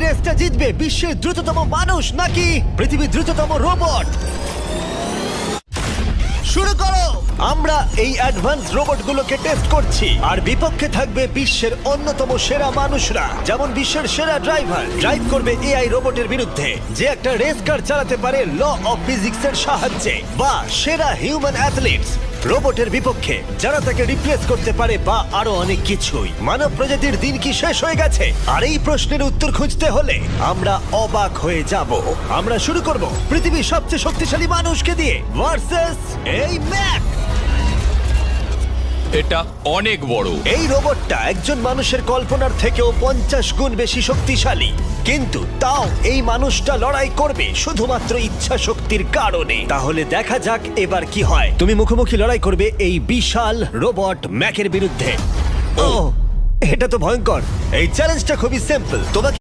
রেসটা জিতবে বিশ্বের দ্রুততম মানুষ নাকি পৃথিবীর দ্রুততম রোবট? শুরু করো। আমরা এই অ্যাডভান্স রোবটগুলোকে টেস্ট করছি আর বিপক্ষে থাকবে বিশ্বের অন্যতম সেরা মানুষরা, যেমন বিশ্বের সেরা ড্রাইভার ড্রাইভ করবে এআই রোবটের বিরুদ্ধে যে একটা রেস কার চালাতে পারে ল অফ ফিজিক্সের সাহায্যে, বা সেরা হিউম্যান অ্যাথলিটস রোবটের বিপক্ষে যারা তাকে রিপ্লেস করতে পারে, বা আরো অনেক কিছুই। মানব প্রজাতির দিন কি শেষ হয়ে গেছে? আর এই প্রশ্নের উত্তর খুঁজতে হলে আমরা অবাক হয়ে যাব। আমরা শুরু করব পৃথিবীর সবচেয়ে শক্তিশালী মানুষকে দিয়ে ভার্সেস এই ম্যাক। এটা অনেক বড়। এই রোবটটা একজন মানুষের কল্পনার থেকেও 50 গুণ বেশি শক্তিশালী, কিন্তু তাও এই মানুষটা লড়াই করবে শুধুমাত্র ইচ্ছা শক্তির কারণে। তাহলে দেখা যাক এবার কি হয়। তুমি মুখোমুখি লড়াই করবে এই বিশাল রোবট ম্যাকের বিরুদ্ধে। ও, এটা তো ভয়ঙ্কর। এই চ্যালেঞ্জটা খুবই সিম্পল। তোমাকে